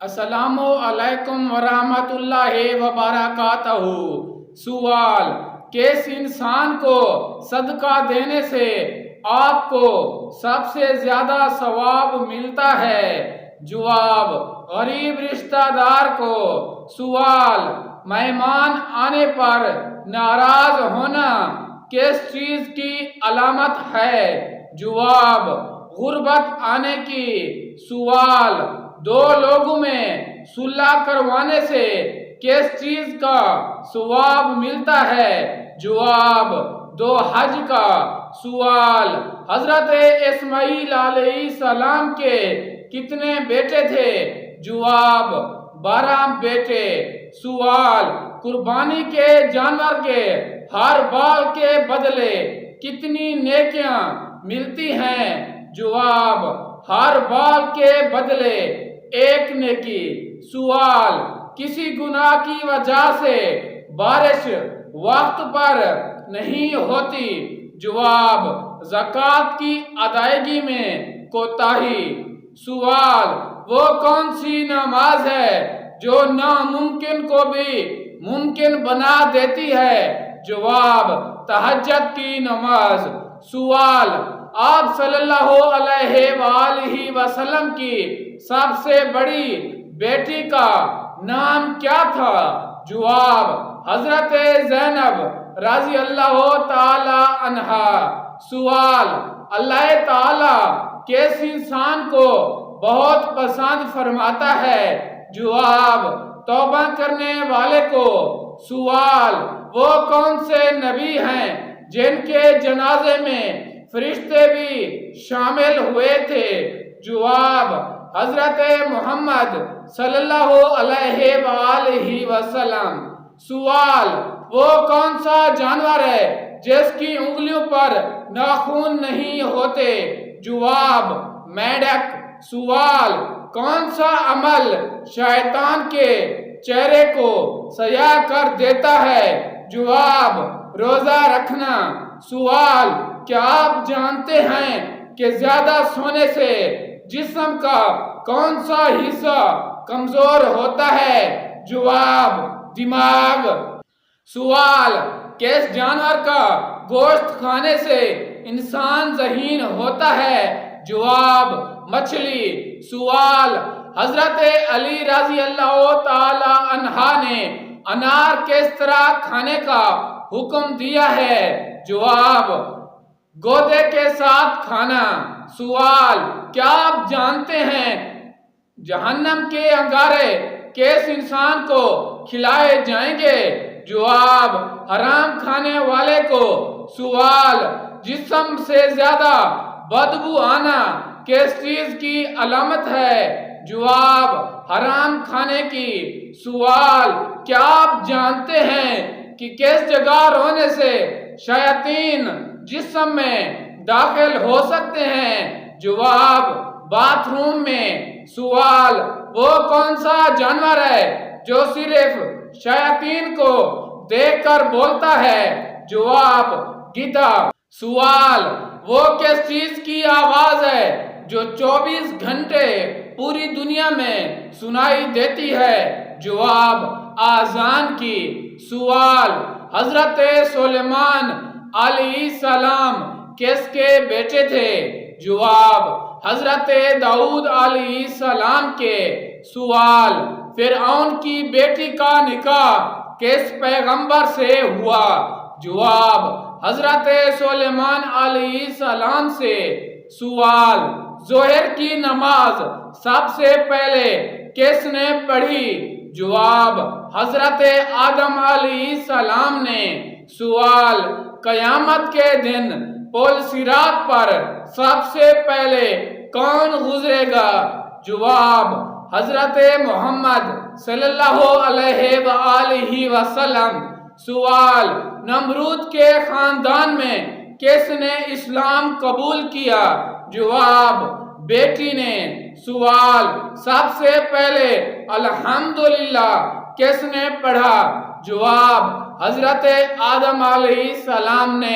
السلام علیکم ورحمۃ اللہ وبرکاتہ۔ سوال: کس انسان کو صدقہ دینے سے آپ کو سب سے زیادہ ثواب ملتا ہے؟ جواب: غریب رشتہ دار کو۔ سوال: مہمان آنے پر ناراض ہونا کس چیز کی علامت ہے؟ جواب: غربت آنے کی۔ سوال: دو لوگوں میں صلح کروانے سے کس چیز کا ثواب ملتا ہے؟ جواب: دو حج کا۔ سوال: حضرت اسماعیل علیہ السلام کے کتنے بیٹے تھے؟ جواب: 12 بیٹے۔ سوال: قربانی کے جانور کے ہر بال کے بدلے کتنی نیکیاں ملتی ہیں؟ جواب: ہر بال کے بدلے 1 نیکی۔ سوال: کسی گناہ کی وجہ سے بارش وقت پر نہیں ہوتی؟ جواب: زکوٰۃ کی ادائیگی میں کوتاہی۔ سوال: وہ کون سی نماز ہے جو ناممکن کو بھی ممکن بنا دیتی ہے؟ جواب: تہجد کی نماز۔ سوال: آپ صلی اللہ علیہ وآلہ وسلم کی سب سے بڑی بیٹی کا نام کیا تھا؟ جواب: حضرت زینب رضی اللہ تعالی عنہا۔ سوال: اللہ تعالی کس انسان کو بہت پسند فرماتا ہے؟ جواب: توبہ کرنے والے کو۔ سوال: وہ کون سے نبی ہیں جن کے جنازے میں فرشتے بھی شامل ہوئے تھے؟ جواب: حضرت محمد صلی اللہ علیہ وآلہ وسلم۔ سوال: وہ کون سا جانور ہے جس کی انگلیوں پر ناخن نہیں ہوتے؟ جواب: مینڈک۔ سوال: کون سا عمل شیطان کے چہرے کو سیاہ کر دیتا ہے؟ جواب: روزہ رکھنا۔ سوال: کیا آپ جانتے ہیں کہ زیادہ سونے سے جسم کا کون سا حصہ کمزور ہوتا ہے؟ جواب: دماغ۔ سوال: کس جانور کا گوشت کھانے سے انسان ذہین ہوتا ہے؟ جواب: مچھلی۔ سوال: حضرت علی رضی اللہ تعالی عنہ نے انار کس طرح کھانے کا حکم دیا ہے؟ جواب: گودے کے ساتھ کھانا۔ سوال: کیا آپ جانتے ہیں جہنم کے انگارے کس انسان کو کھلائے جائیں گے؟ جواب: حرام کھانے والے کو۔ سوال: جسم سے زیادہ بدبو آنا کس چیز کی علامت ہے؟ جواب: حرام کھانے کی۔ سوال: کیا آپ جانتے ہیں کہ کس جگہ رونے سے شیاطین جسم میں داخل ہو سکتے ہیں؟ جواب: باتھ روم میں۔ سوال: وہ کون سا جانور ہے جو صرف شیاطین کو دیکھ کر بولتا ہے؟ جواب: گدھا۔ سوال: وہ کس چیز کی آواز ہے جو 24 گھنٹے پوری دنیا میں سنائی دیتی ہے؟ جواب: اذان کی۔ سوال: حضرت سلیمان علیہ السلام کس کے بیٹے تھے؟ جواب: حضرت داؤد علیہ السلام کے۔ سوال: فرعون کی بیٹی کا نکاح کس پیغمبر سے ہوا؟ جواب: حضرت سلیمان علیہ السلام سے۔ سوال: ظہر کی نماز سب سے پہلے کس نے پڑھی؟ جواب: حضرت آدم علیہ السلام نے۔ سوال: قیامت کے دن پل صراط پر سب سے پہلے کون گزرے گا؟ جواب: حضرت محمد صلی اللہ علیہ وآلہ وسلم۔ سوال: نمرود کے خاندان میں کس نے اسلام قبول کیا؟ جواب: بیٹی نے۔ سوال: سب سے پہلے الحمدللہ کس نے پڑھا؟ جواب: حضرت آدم علیہ السلام نے۔